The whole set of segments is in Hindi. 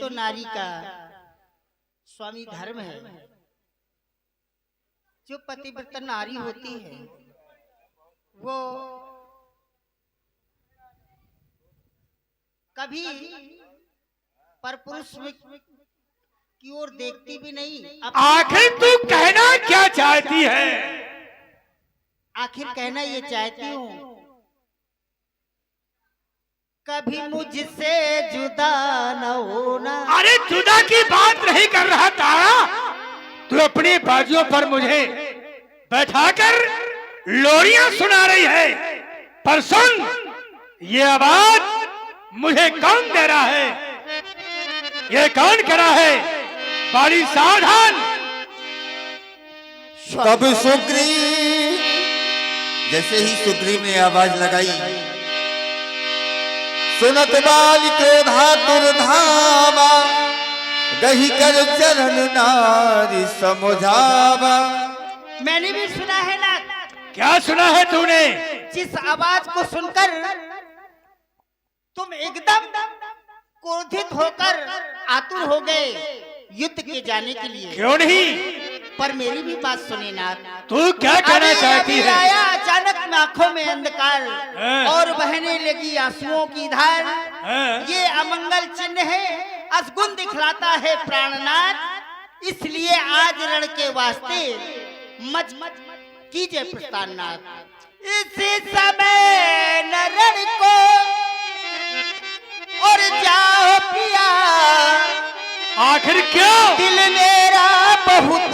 तो नारी का स्वामी धर्म है। जो पतिव्रता नारी होती है वो कभी परपुरुष की ओर देखती भी नहीं। आखिर तू कहना क्या चाहती है? आखिर कहना ये चाहती हूँ, कभी मुझसे जुदा न होना। अरे जुदा की बात नहीं कर रहा तारा, तू अपनी बाजुओं पर मुझे बैठाकर लोरियां सुना रही है। पर सुन, ये आवाज मुझे कौन दे रहा है? ये कौन करा है? बड़ी सावधान। तब सुग्रीव, जैसे ही सुग्रीव ने आवाज लगाई, सुनत बाल क्रोधातुर धामा, गही कर चरण नारी समझावा। मैंने भी सुना है ना। क्या सुना है तूने? जिस आवाज को सुनकर तुम एकदम क्रोधित होकर आतुर हो गए युद्ध के जाने के लिए। क्यों नहीं? पर मेरी भी बात सुने ना। तू क्या कहना चाहती है? आया अचानक आंखों में अंधकार और बहने लगी आंसुओं की धार। ये अमंगल चिन्ह है, असगुन दिखलाता है प्राणनाथ। इसलिए आज रण के वास्ते मत कीजिए प्रस्थाननाथ। इसी समय न रण को और जाओ पिया। आखिर क्यों? दिल मेरा बहुत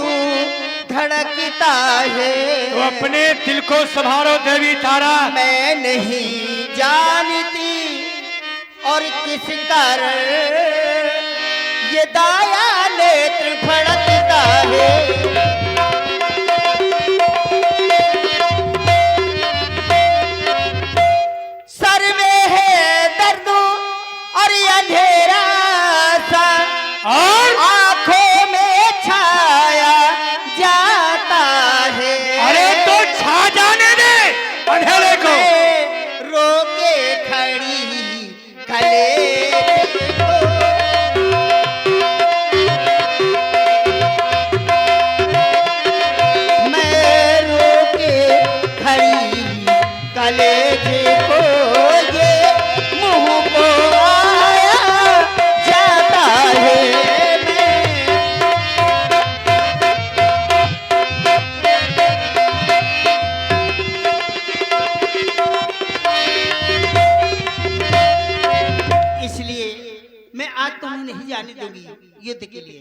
धड़कता है। तो अपने दिल को संभालो देवी तारा। मैं नहीं जानती और किस कारण ये दाया नेत्र फड़कता है। सर में है दर्द और अंधेरा सा, और आंखों में छाया जाता है। अरे तो छा जाने दे अंधेरे को। रोके खड़ी कलेजे को, मैं रोके खड़ी कलेजे को, ये मुंह को आया जाता है। इसलिए मैं आज तुम्हें नहीं जाने दूंगी युद्ध के लिए।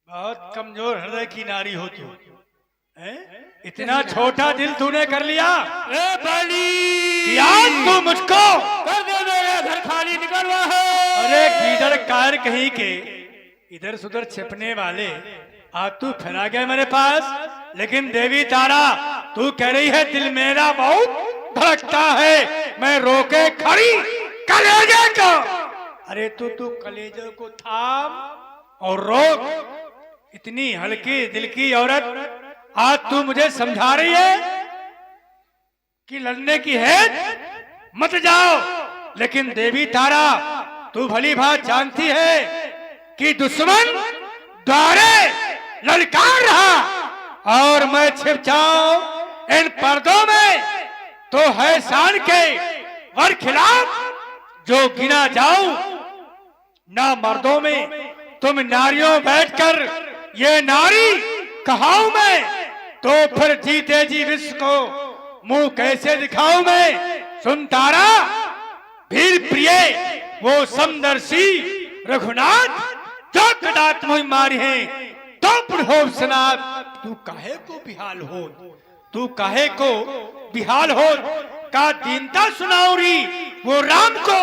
बहुत कमजोर हृदय की नारी हो तू, हैं? इतना छोटा दिल तूने कर लिया। ए बली, आज तू मुझको कर दे, मेरा घर खाली निकल रहा है। अरे गीदड़ कार कहीं के इधर सुधर छिपने वाले, आज तू फिरा गया मेरे पास। लेकिन देवी तारा, तू कह रही है दिल मेरा बहुत धड़कता है, मैं रोके खड़ी कलेजे को। अरे तू कलेजे को थाम और रोक। इतनी हल्की दिल की औरत आज तू मुझे समझा रही है कि लड़ने की है मत जाओ। लेकिन देवी तारा, तू भली बात जानती है कि दुश्मन द्वारे ललकार रहा और मैं छिप जाऊं इन पर्दों में तो है शान के और खिलाफ जो गिना जाऊं ना मर्दों में। तुम नारियों बैठकर ये नारी कहाऊं मैं, तो फिर जीते जी विश्व को मुंह कैसे दिखाऊं मैं। सुन तारा, वीर प्रिय वो समदर्शी रघुनाथ जो कदात मुझ मारी है, तो पुढ़ो सनात। तू काहे को बिहाल हो, तू काहे को बिहाल हो। का दीनता सुनाऊरी वो राम को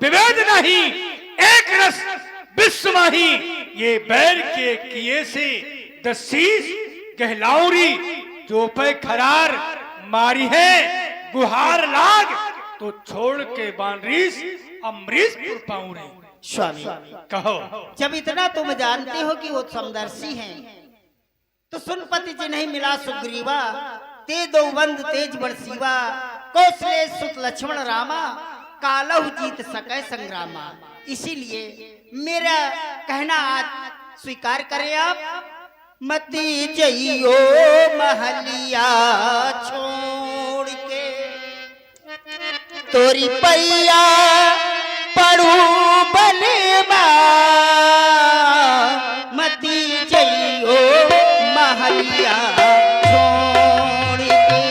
विवेद नहीं, एक रस विश्व माही। ये बैर के किए से दसीस कहलाऊरी, जो पे खरार मारी है गुहार लाग, तो छोड़ के बानरीस अमरीश पाऊं रे। स्वामी कहो। जब इतना तुम जानते हो कि वो समदर्शी हैं, तो सुन पति जी नहीं मिला सुग्रीवा, ते दो बंद तेज बरसीवा, कौशले सुत लक्ष्मण रामा, कालहु जीत सके संग्रामा। इसीलिए मेरा कहना आज स्वीकार करें आप। मती जइयो महलिया छोड़ के, तोरी पैया पड़ू बलवा। मती जइयो महलिया छोड़ के,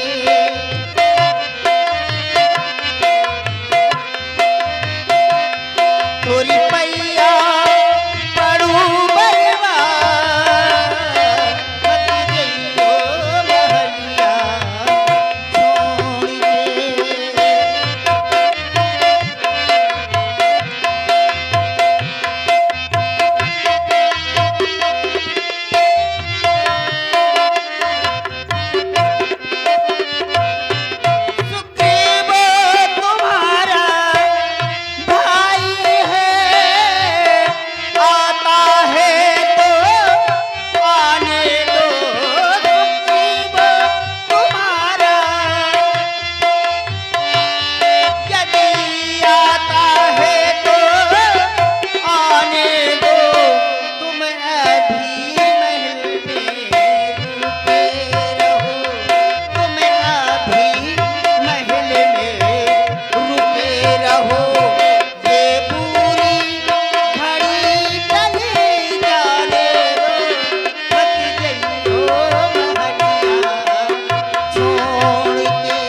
तोरी पैया पड़ू बलवा। मती जइयो महलिया छोड़ के। सुग्रीव तुम्हारा भाई है, आता है तो आने दो। सुग्रीव तुम्हारा यदि आता है तो आने दो। तुम अभी महल में रुके रहो, तुम अभी महल में रुके रहो। ये पूरी घड़ी चली जाने दो। मत जइयो महलिया छोड़ के।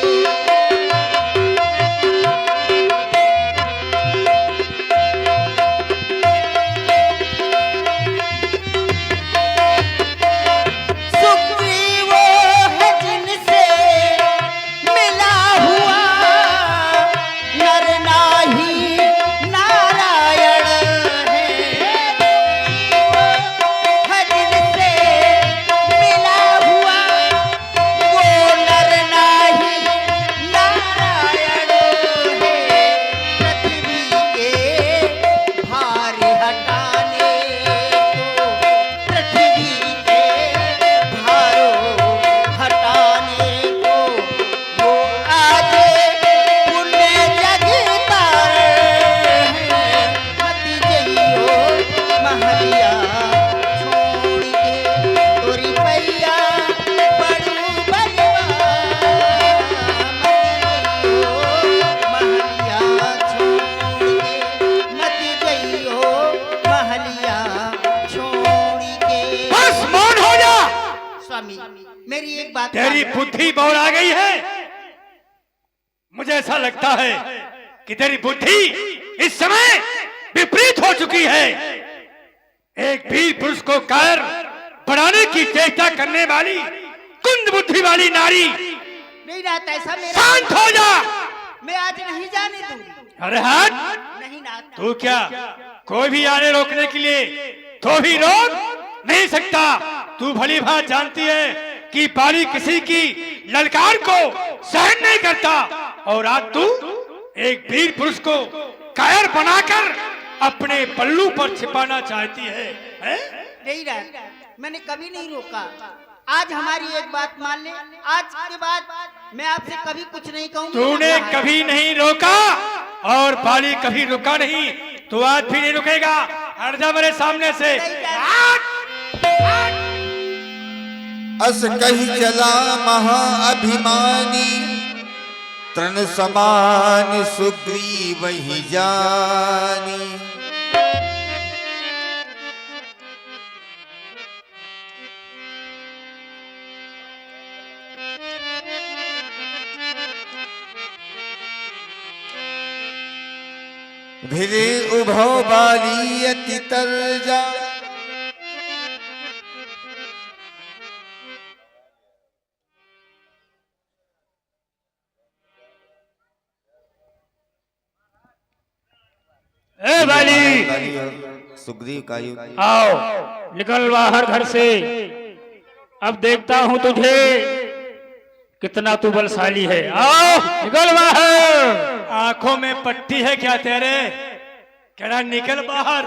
सुग्रीव है जिनसे मिला हुआ, नर नाही नारायण है। है जिनसे मिला हुआ, वो नर नाही नारायण है। पृथ्वी के भार हटाने को, पृथ्वी के भारों हटाने को, वो आज पुण्य जगता है। मति जइयो महलिया छोड़ के, तोरी पैया पड़ू बलवा। मति जइयो महलिया छोड़ के। बस मौन हो जा। स्वामी, मेरी एक बात तेरी मानो। बुद्धि बौड़ा गई है। मुझे ऐसा लगता है कि तेरी बुद्धि इस समय विपरीत हो चुकी है। एक वीर पुरुष को कायर बढ़ाने की चेष्टा करने वाली कुंद बुद्धि वाली नारी, नहीं नाथ, ऐसा मेरा शांत हो जा। मैं आज नहीं जाने दूंगी। अरे हट, नहीं नाथ, तू क्या कोई भी आने रोकने के लिए तो भी रोक नहीं सकता। तू भली भांति जानती है कि पाली किसी की ललकार को सहन नहीं करता, और आज तू एक वीर पुरुष को कायर बनाकर अपने पल्लू पर छिपाना चाहती है, हैं? नहीं नाथ, मैंने कभी नहीं रोका। आज हमारी एक बात मान ले, आज के बाद मैं आपसे कभी कुछ नहीं कहूंगी। तूने कभी नहीं रोका और पाली कभी रुका नहीं, तू आज भी नहीं रुकेगा। हट जा मेरे सामने से। अस कही चला महाअभिमानी, तृण समान सुग्रीव ही जानी। भिरे उभो बाली अति तरजा, ए बाली, सुग्रीव का युद्ध। आओ निकल बाहर घर से। अब देखता हूं तुझे कितना तू बलशाली है। आओ निकल बाहर। आंखों में पट्टी है क्या तेरे? कहना निकल बाहर।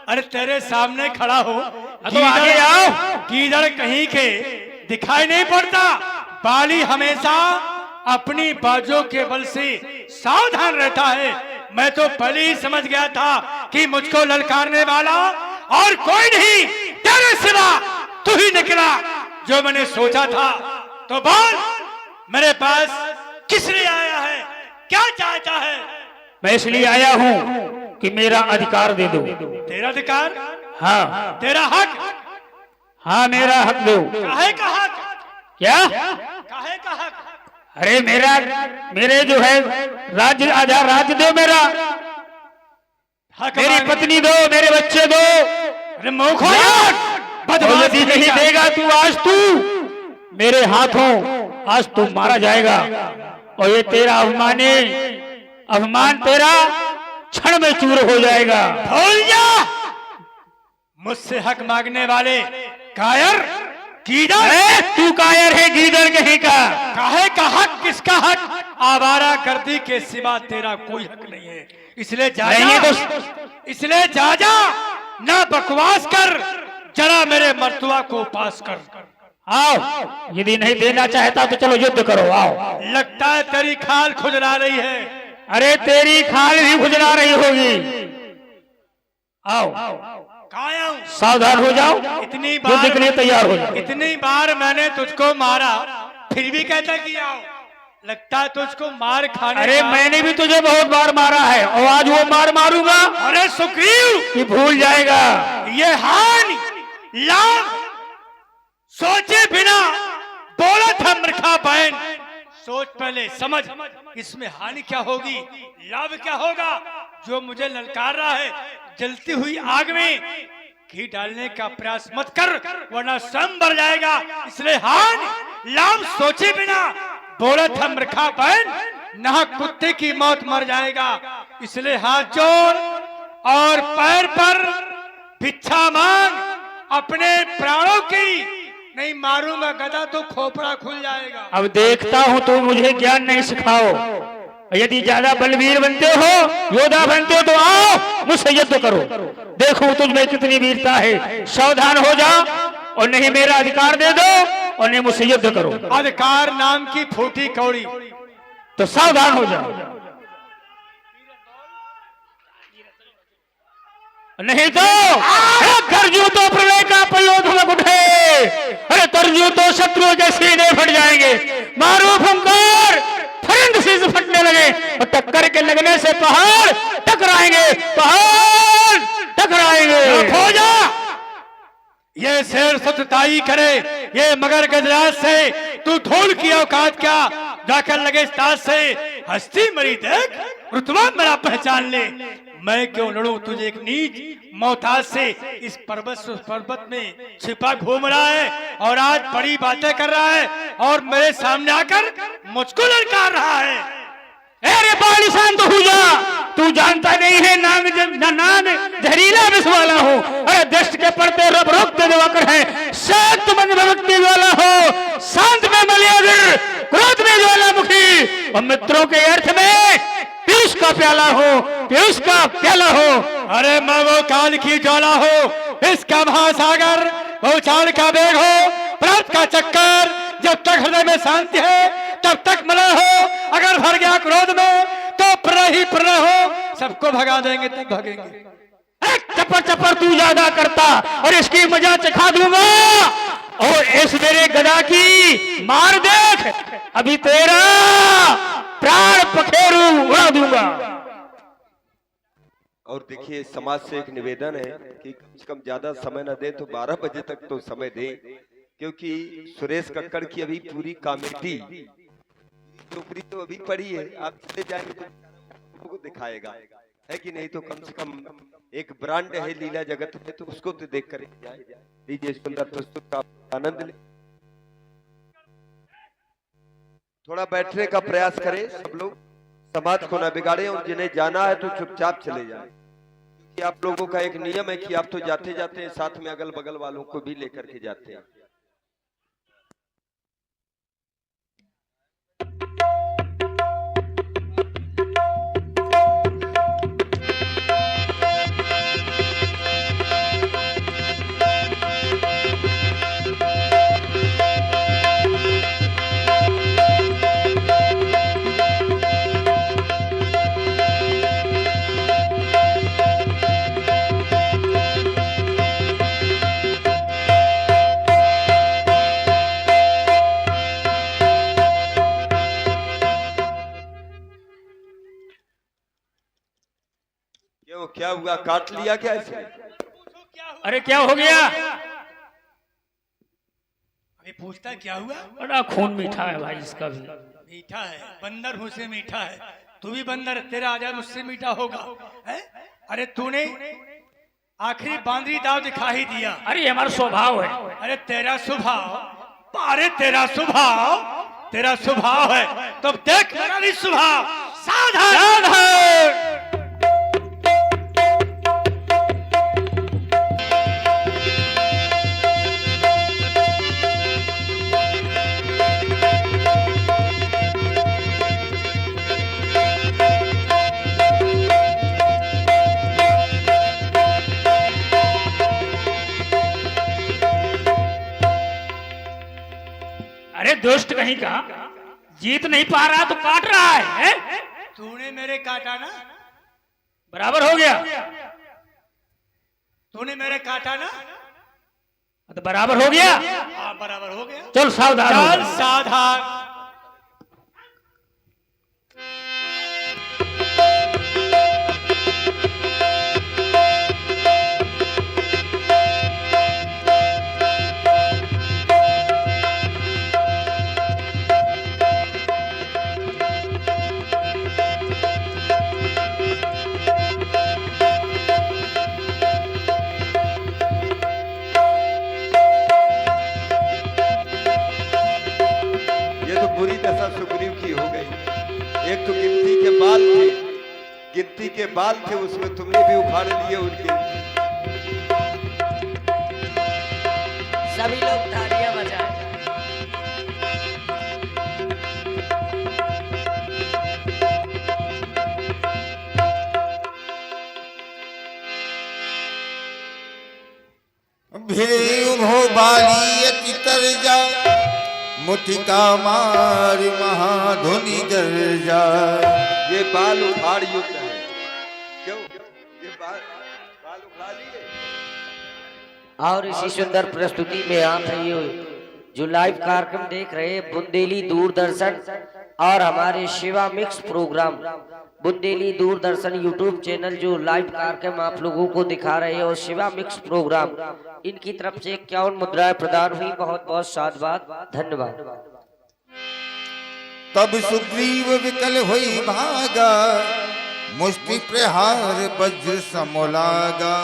अरे तेरे सामने खड़ा हो तो आगे आओ। गीदड़ कहीं के दिखाई नहीं पड़ता। बाली हमेशा अपनी बाजों के बल से सावधान रहता है। मैं तो पहले ही समझ गया था कि मुझको ललकारने वाला और कोई नहीं तेरे सिवा तू ही निकला। जो मैंने सोचा था। तो बोल, मेरे पास किस लिए आया है, क्या चाहता है? मैं इसलिए आया हूँ कि मेरा अधिकार दे दो। तेरा अधिकार? हाँ। तेरा हक? हाँ, मेरा हक दो। काहे का हक? क्या? काहे का हक? अरे मेरे जो है राज्य, आधा राज्य दो मेरा। हक मेरी पत्नी दो, मेरे बच्चे दो। अरे मुंह खोल। और यदि नहीं देगा तू मेरे हाथों आज तू मारा जाएगा। और ये तेरा अभिमान तेरा क्षण में चूर हो जाएगा। भूल जा, मुझसे हक मांगने वाले कायर गीदड़। तू कायर है, गीदड़ कहीं का। काहे का हक? किसका हक? आवारा गर्दी के सिवा तेरा कोई हक नहीं है। इसलिए जा ना बकवास कर, जरा मेरे मर्तुआ को पास कर। आओ, यदि नहीं देना चाहता तो चलो युद्ध करो। आओ। लगता है तेरी खाल खुजला रही है। अरे तेरी खाल भी खुजला रही होगी। आओ, सावधान हो जाओ, इतनी युद्ध के लिए तैयार हो जाओ। इतनी बार मैंने तुझको मारा, फिर भी कहता कि आओ। लगता है तुझको मार खाने। अरे मैंने भी तुझे बहुत बार मारा है और आज वो मार मारूंगा। अरे सुग्रीव, कि भूल जाएगा। ये हानि लाभ सोचे बिना बोला था मूर्खा बहन। सोच पहले, समझ इसमें हानि क्या होगी, लाभ क्या होगा। जो मुझे ललकार रहा है, जलती हुई आग में घी डालने का प्रयास मत कर, वरना स्वयं बढ़ जाएगा। इसलिए हानि लाभ सोचे बिना बोला था मूर्खा बहन, ना कुत्ते की मौत मर जाएगा। इसलिए हाथ जोड़ और पैर पर भिक्षा मांग, अपने प्राणों की। नहीं मारूंगा गदा तो खोपड़ा खुल जाएगा। अब देखता हूँ तुम मुझे ज्ञान नहीं सिखाओ। यदि ज्यादा बलवीर बनते हो, योद्धा बनते हो, तो आओ मुझसे युद्ध करो। देखो तुझमें कितनी वीरता है। सावधान हो जाओ, और नहीं मेरा अधिकार दे दो, और नहीं मुझसे युद्ध करो। अधिकार नाम की फूटी कौड़ी। तो सावधान हो जाओ, नहीं तो गर्जू तो प्रलय का प्रयोग उठे। अरे तरजू तो शत्रुओं के सीने फट जाएंगे। मारो फुंकार, फरंद शीश फटने लगे, और टक्कर के लगने से पहाड़ टकराएंगे, पहाड़ टकराएंगे। हो जा, ये शेर सतताई करे, ये मगर गजराज से तू धूल की औकात क्या, जाकर लगे ताज से। हस्ती मरी देख, रुतबा मेरा पहचान ले। मैं क्यों लड़ूं तुझे एक नीच मोहताज से। इस पर्वत से उस पर्वत में छिपा घूम रहा है, और आज बड़ी बातें कर रहा है, और मेरे सामने आकर मुझको ललकार रहा है। अरे बाली शांत हो जा, तू जानता नहीं है नाम जहरीला विष वाला हो। अरे दृष्ट के पड़ते रब रोकते दिवाकर है। शांत मन भक्ति वाला हो, शांत में मलियागर, क्रोध में ज्वालामुखी, और मित्रों के अर्थ में पीयूष का प्याला हो, पीयूष का प्याला हो। अरे मैं वो काल की ज्वाला हो, इसका महासागर, वो चाल का वेग हो, प्राप्त का चक्कर। जब तक हृदय में शांति है तब तक मलय हो, अगर भर गया क्रोध में तो प्रलय ही प्रलय हो। सबको भगा देंगे तब भगेंगे। चपर चपर तू ज्यादा करता, और इसकी मजा चखा दूंगा। और इस मेरे गदा की मार देख, अभी तेरा प्राण पखेरु उड़ा दूंगा। और देखिए, समाज से एक निवेदन है कि कम से कम ज्यादा समय न दे तो 12 बजे तक तो समय दे, क्योंकि सुरेश कक्कड़ की अभी पूरी कॉमेडी टोकरी तो अभी पड़ी है। आप चले जाएंगे तो आपको दिखाएगा, है कि नहीं। तो कम से कम एक ब्रांड है लीला जगत में, तो उसको तो देख कर जाए। लीजिए सुंदर प्रस्तुत का आनंद ले। थोड़ा बैठने का प्रयास करें सब लोग, समाज को न बिगाड़े, और जिन्हें जाना है तो चुपचाप चले जाएं। कि आप लोगों का एक नियम है कि आप तो जाते जाते साथ में अगल बगल वालों को भी लेकर के जाते हैं। क्या हुआ, काट लिया क्या इसने? अरे क्या हो गया? अभी पूछता क्या हुआ? बड़ा खून मीठा है भाई इसका भी। मीठा है, बंदर हूँ से मीठा है। तू भी बंदर, तेरा आजाद मुझसे मीठा होगा है? अरे तूने आखिरी बांदरी दाव दिखा ही दिया। अरे ये हमारा स्वभाव है। अरे तेरा स्वभाव, अरे तेरा स्वभाव है, तो देख मेरा भी स्वभाव। सावधान। अरे दुष्ट कहीं का, जीत नहीं पा रहा तो काट रहा है? तूने मेरे काटा ना, बराबर हो गया। तूने मेरे काटा ना, तो बराबर हो गया। हाँ बराबर हो गया। चल सावधान हो चल जा। सावधान। बुरी दशा सुग्रीव की हो गई। एक तो गिनती के बाल थे उसमें तुमने भी उखाड़ लिए उनके। सभी लोग तालियां बजाएं। भिड़े उभो बाली अति तरजा, मुठिका मार महाधुनि गर्जा। ये बाल उखाड़ युक्त है। क्यों ये बाल उखाड़ लिए? और इसी सुंदर प्रस्तुति में आप ये जो लाइव कार्यक्रम देख रहे हैं बुंदेली दूरदर्शन और हमारे Shiva mix programme Bundeli Doordarshan YouTube channel जो लाइव कार्यक्रम आप लोगों को दिखा रहे हैं और शिवा मिक्स प्रोग्राम इनकी तरफ से 51 मुद्राएं प्रदान हुई। बहुत बहुत साधुवाद, धन्यवाद। तब सुग्रीव विकल होई भागा, मुष्टि प्रहार वज्र समोलागा।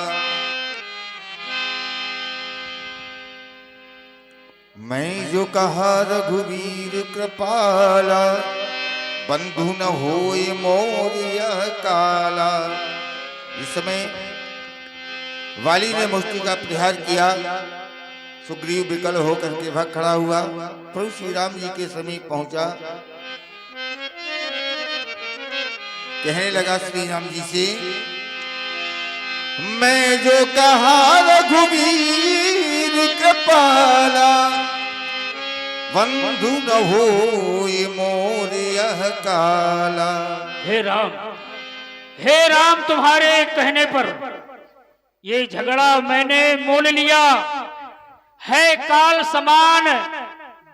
मैं जो कहा रघुवीर कृपाला, बंधु न होए मोर यह काला। इस समय वाली ने मुष्टि का प्रहार किया। सुग्रीव विकल होकर के भाग खड़ा हुआ, प्रभु श्री राम जी के समीप पहुंचा। कहने लगा श्री राम जी से, मैं जो कहा रघुवीर कृपाला, बंधु न होए मोर यह काला। हे राम तुम्हारे कहने पर ये झगड़ा मैंने मोल लिया है। काल समान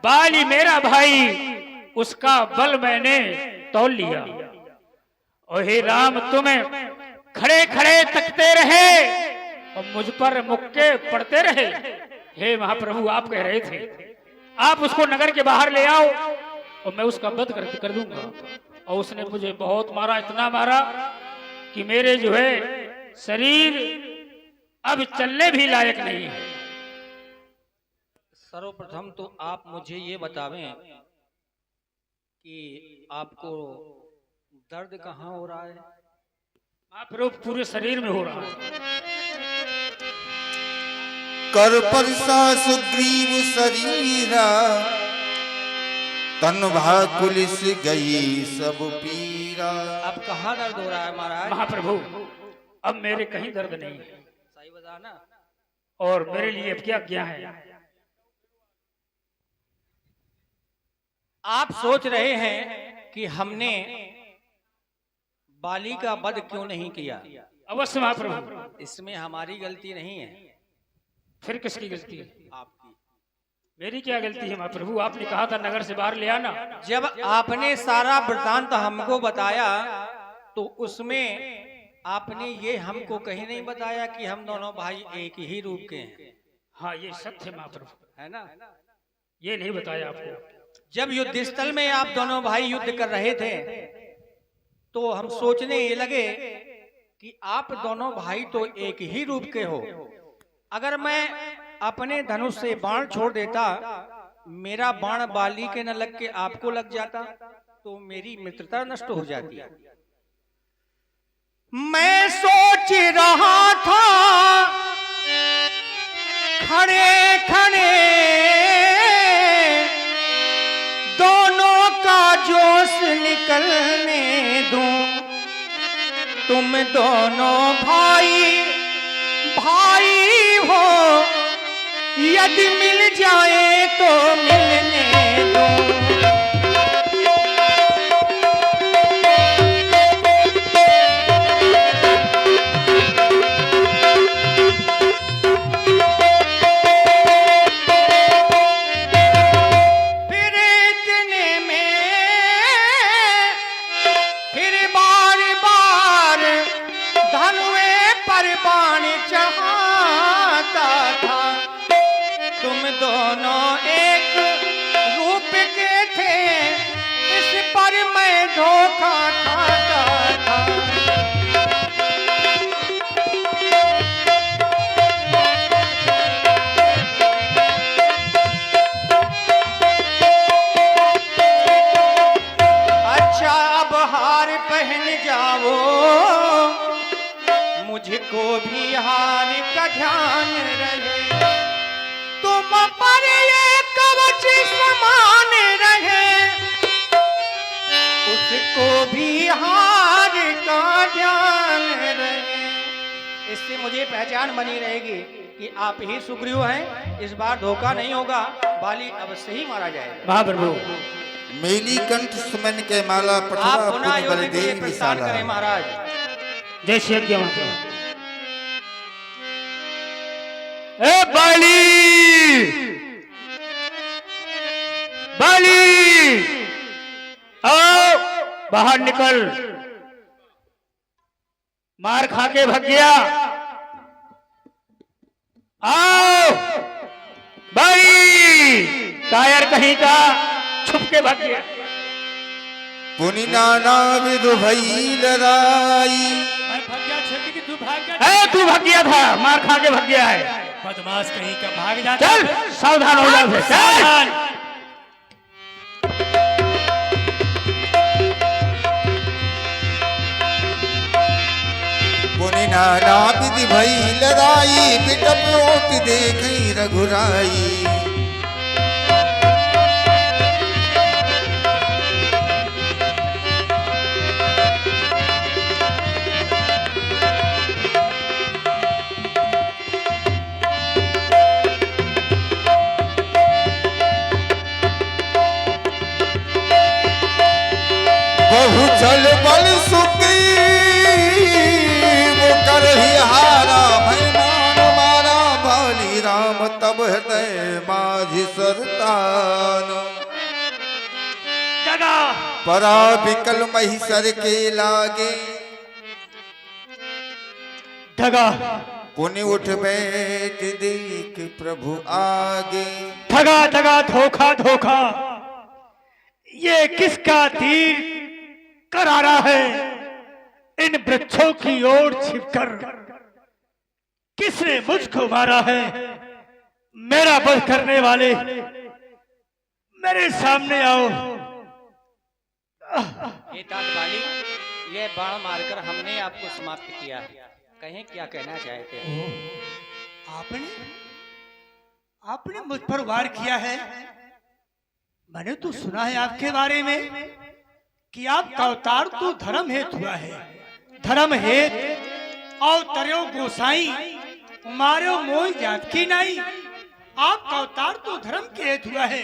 बाली मेरा भाई, उसका बल मैंने तौल लिया। और हे राम तुम्हें खड़े खड़े तकते रहे और मुझ पर मुक्के पड़ते रहे। हे महाप्रभु आप कह रहे थे आप उसको नगर के बाहर ले आओ और मैं उसका वध कर दूंगा। और उसने मुझे बहुत मारा, इतना मारा कि मेरे जो है शरीर अब चलने भी लायक नहीं है। सर्वप्रथम तो आप मुझे ये बतावें कि आपको दर्द कहाँ हो रहा है? महाप्रभु पूरे शरीर में हो रहा है। कर परसा सुग्रीव शरीरा, तन भाकुलिस गई सब पीरा। अब कहाँ दर्द हो रहा है महाराज? महाप्रभु अब मेरे कहीं दर्द नहीं है। सही बताना। और मेरे लिए अब क्या है? आप सोच रहे हैं कि हमने बाली का वध क्यों नहीं किया? अवश्य महाप्रभु। इसमें हमारी गलती नहीं है। फिर किसकी गलती है? आपकी। मेरी क्या गलती है महाप्रभु? आपने कहा था नगर से बाहर ले आना। जब आपने सारा वृतांत हमको बताया तो उसमें आपने ये हमको कहीं नहीं बताया कि हम दोनों भाई एक ही रूप के हैं। हाँ ये सत्य महाप्रभु, है ना? ये नहीं बताया आपको। जब युद्ध स्थल में आप दोनों भाई युद्ध कर रहे थे तो हम सोचने ये लगे कि आप दोनों भाई तो एक ही रूप के हो। अगर मैं अपने धनुष से बाण छोड़ देता, मेरा बाण बाली के न लग के आपको लग जाता तो मेरी मित्रता नष्ट हो जाती। मैं सोच रहा था खड़े खड़े दोनों का जोश निकलने दूं, तुम दोनों भाई भाई हो, यदि मिल जाए तो मिलने दूं। दोनों एक रूप के थे, इस पर मैं धोखा खाता था। अच्छा अब हार पहन जाओ, मुझको भी हार का ध्यान रहे, तुम पर ये कवच समान रहे, उसको भी हार का ध्यान रहे। इससे मुझे पहचान बनी रहेगी कि आप ही सुग्रीव हैं। इस बार धोखा नहीं होगा, बाली अवश्य ही मारा जाएगा। महाप्रभु मेली कंठ सुमन के माला आप पठवा पुनः पुनि युद्ध के लिए बलदेव प्रस्थान विशाला। करें महाराज। जय श्री यज्ञ महाप्रभु। ए बाली, बाली आओ बाहर निकल, मार खा के भाग गया। आओ बाली, कायर कहीं का छुप के भाग गया। पुनि नाना विधु भई लड़ाई, मैं भाग गया छेदी की, तू भाग गया। तू भाग गया था, मार खा के भाग गया है। बदमाश कहीं का, भाग जाता चल है। सावधान हो जाओ फिर, चल। सावधान। पुनि नाना विधि भई लड़ाई, बिटप ओट देखई रघुराई। बहु चल बल सुखी वो कर ही हारा, मेहमान मारा बाली राम तब हृदय माझि सरतान। परा विकल महिषर के लागे, ठगा पुनि उठ बैठ देख प्रभु आगे। ठगा ठगा, धोखा धोखा, ये किसका तीर करारा है इन वृक्षों की ओर छिपकर? किसने मुझको मारा है? मेरा वध करने वाले मेरे सामने आओ। हे तात बाली, ये बाण मारकर हमने आपको समाप्त किया है। कहें क्या कहना चाहते हैं? आपने आपने मुझ पर वार किया है। मैंने तो सुना है आपके बारे में कि आपका अवतार तो धर्म हेतु हुआ है। धर्म हेतु अवतर्यो गोसाई, मारो मोह जात की नाई। आपका अवतार तो धर्म के हेतु हुआ है,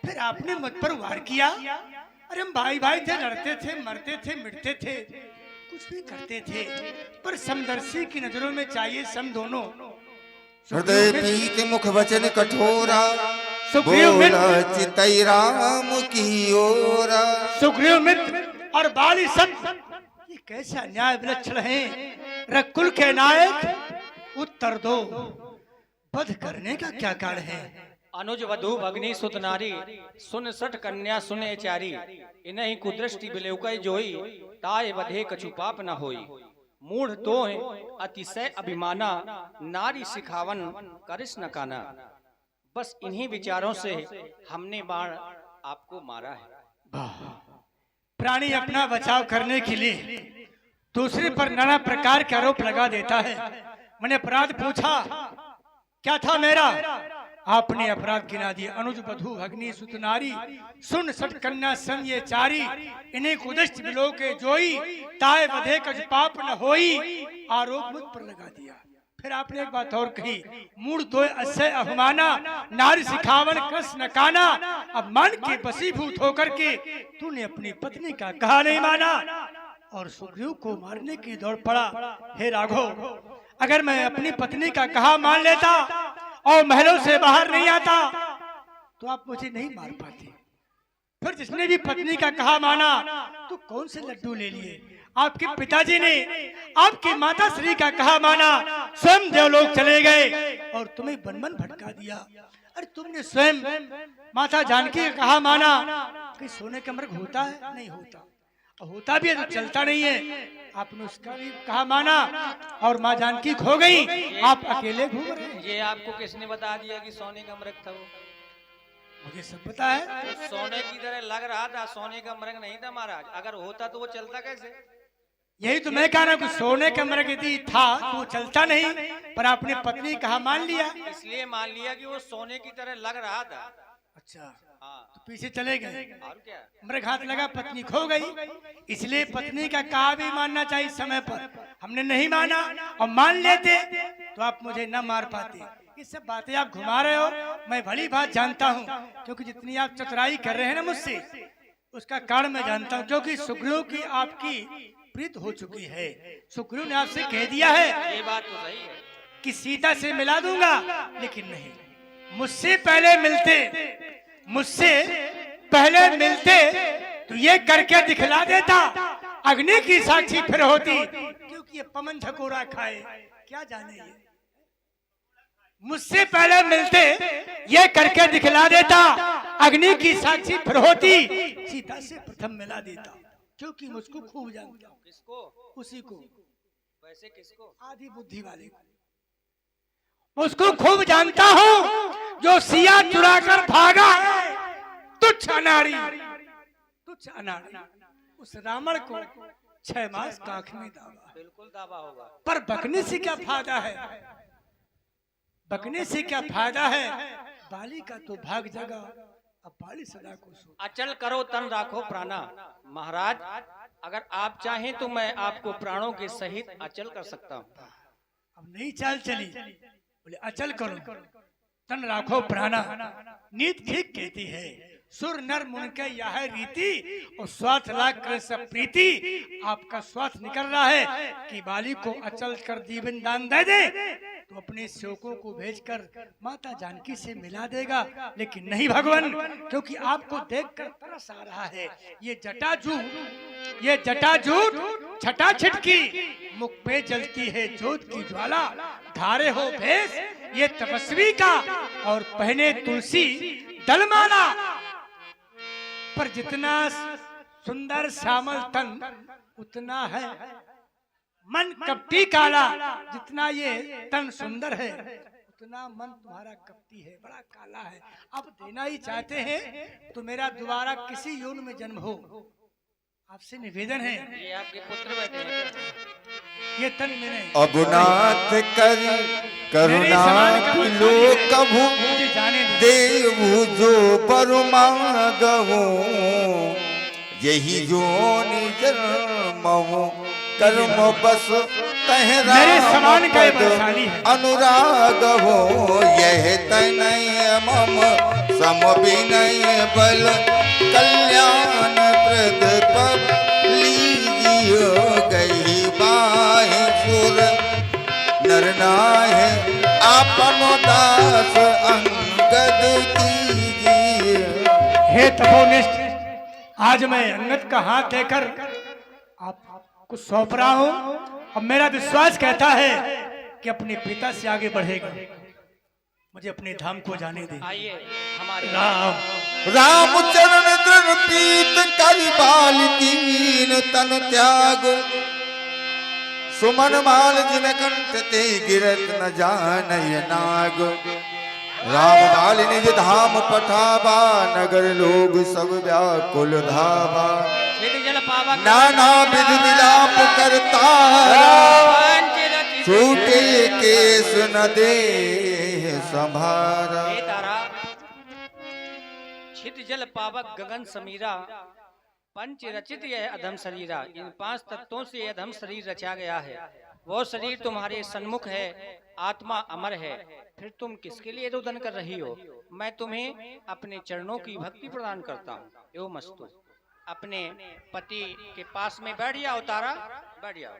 फिर आपने मुझ पर वार किया। अरे हम भाई भाई थे, लड़ते थे, मरते थे, मिटते थे, कुछ भी करते थे, पर समदर्शी की नजरों में चाहिए सम दोनों। हृदय पीत मुख वचन कठोरा, सुग्रीव बोला मित्र, चितई राम की ओरा। सुग्रीव मित्र और बाली संत, ये कैसा न्याय विलक्षण है। रकुल के नायक उत्तर दो, वध करने का क्या कारण है? अनुज वधु भगनी सुत नारी, सुन सठ कन्या सुने चारी, इन्हीं कुदृष्टि बिलेवकई जोई, ताय वधे कछु पाप न होई। मूढ़ तो अतिशय अभिमाना, नारी सिखावन करिस न काना। बस इन्हीं विचारों से हमने बाण आपको मारा है। प्राणी अपना बचाव करने के लिए दूसरे पर नाना प्रकार के आरोप लगा देता है। मैंने अपराध पूछा, क्या था मेरा? आपने अपराध गिना दिए। अनुज वधु भगनी सुत नारी, सुन सठ कन्या सन ये चारी, इन्हें कुदृष्ट बिलो के जोई, ताए वधे कछ पाप न होई, आरोप मुझ पर लगा दिया। फिर आपने एक बात और कही, मूड तो अस्य अभिमाना, नारी सिखावन कस न काना। अब मन के वशीभूत होकर के तूने अपनी पत्नी का कहा नहीं माना और सुग्रीव को मारने की दौड़ पड़ा। हे राघव, अगर मैं अपनी पत्नी का कहा मान लेता और महलों से बाहर नहीं आता तो आप मुझे नहीं मार पाते। फिर जिसने भी पत्नी का कहा माना तो कौन से लड्डू ले लिए? आपके पिताजी ने आपकी माता श्री का कहा माना, स्वयं देवलोक चले गए और तुम्हें वन वन भटका दिया। अरे तुमने स्वयं माता जानकी का कहा माना कि सोने का मृग होता है? नहीं होता, होता भी है तो चलता नहीं है। आपने उसका भी कहा माना और माँ जानकी खो गई, आप अकेले घूम रहे हैं। ये आपको किसने बता दिया कि सोने का मृग था? वो मुझे सब पता है। तो सोने की तरह लग रहा था, सोने का मृग नहीं था महाराज। अगर होता तो वो चलता कैसे? यही तो मैं कह रहा हूँ कि सोने का मृग यदि था तो वो चलता नहीं, पर आपने पत्नी कहा मान लिया। इसलिए मान लिया कि वो सोने की तरह लग रहा था। अच्छा, हाँ, तो पीछे चले गए और क्या? मृग हाथ लगा, पत्नी खो गई। इसलिए पत्नी का कहा भी मानना चाहिए समय पर। हमने नहीं माना और मान लेते तो आप मुझे न मार पाते। ये सब बातें आप घुमा रहे हो, मैं भली बात जानता हूँ, क्योंकि जितनी आप चतुराई कर रहे हैं ना मुझसे, उसका कारण मैं जानता हूँ। क्योंकि सुग्रीव की आपकी प्रीत हो चुकी है। सुग्रीव ने आपसे कह दिया है ये बात तो सही है कि सीता से मिला दूंगा, लेकिन नहीं, मुझसे पहले मिलते तो ये करके दिखला देता, अग्नि की साक्षी फिर होती। क्योंकि ये पवन झकोरा खाए, क्या जाने ये। मुझसे पहले मिलते ये करके दिखला देता, अग्नि की साक्षी फिर होती, सीता से प्रथम मिला देता। क्योंकि मुझको खूब जानता हूँ। किसको? उसी को। वैसे किसको? आधी बुद्धि वाले को। उसको खूब जानता हूँ जो सिया चुरा कर भागा है। तुच्छ अनाड़ी, तुच्छ अनाड़ी। उस रावण को 6 मास काख में दावा। बिल्कुल दावा होगा। पर बकने से क्या फायदा है? बकने से क्या फायदा है? बाली का तो भाग जगा, अब बाली सदा को सो। अचल करो तन राखो प्राणा। महाराज, अगर आप चाहें तो मैं आपको प्राणों के सहित अचल कर सकता हूँ। अब नहीं चाल चली, बोले अचल करो तन राखो प्राणा। नीत ठीक कहती है, सुर नर मुन के यह रीति और स्वार्थ लाख कर सब प्रीति। आपका स्वार्थ निकल रहा है कि बाली को अचल कर जीवन दान दे दे तो अपने सेवकों को भेजकर माता जानकी से मिला देगा। लेकिन नहीं भगवान, क्योंकि आपको देखकर तरस आ रहा है। ये जटाजूट छटा छिटकी, मुख पे जलती है जोत की ज्वाला। धारे हो भेष ये तपस्वी का और पहने तुलसी दलमाला। पर जितना सुंदर श्यामल तन उतना है मन कपटी काला। जितना ये तन सुंदर है उतना मन तुम्हारा कपटी है, बड़ा काला है। अब देना ही चाहते हैं तो मेरा दोबारा किसी योनि में जन्म हो। आपसे निवेदन है। ये आपके पुत्र बैठे हैं। ये तन मैंने अब नाथ कर करुणा लो कभू मुझे जाने दो। देवु जो बरुमागहु यही जो निजन्महु कर्म बस तहरा मेरे समान का ये बलशाली है। अनुराग हो यह तनय मम सम विनय बल कल्याण प्रद पब लीजियो गई बाहि सुर नरनाय आपनो दास अंगद कीजिए। हे तपोनिष्ठ, आज मैं अंगद का हाथ देकर कुछ सौंप रहा हूं और मेरा विश्वास कहता है कि अपने पिता से आगे बढ़ेगा। मुझे अपने धाम को जाने दे। आइए हमारे राम राम चरण दृढ़ प्रीत करि बाल दीन तन त्याग, सुमन माल जिन कंठ ते गिरत न जानय नाग। राम बाल निज धाम पठावा, नगर लोग सब व्याकुल धावा। क्षिति जल पावक नाना विध विलाप करता, छूटे केस न दे संभारा। हे तारा छित जल पावक गगन समीरा, पंच रचित यह अधम शरीरा। इन 5 तत्वों से यह अधम शरीर रचा गया है। वो शरीर तुम्हारे सन्मुख है, आत्मा अमर है, फिर तुम किसके लिए रुदन कर रही हो? मैं तुम्हें अपने चरणों की भक्ति प्रदान करता हूँ। यो मस्तु अपने पति के पास में बैठ जाओ तारा, बैठ जाओ।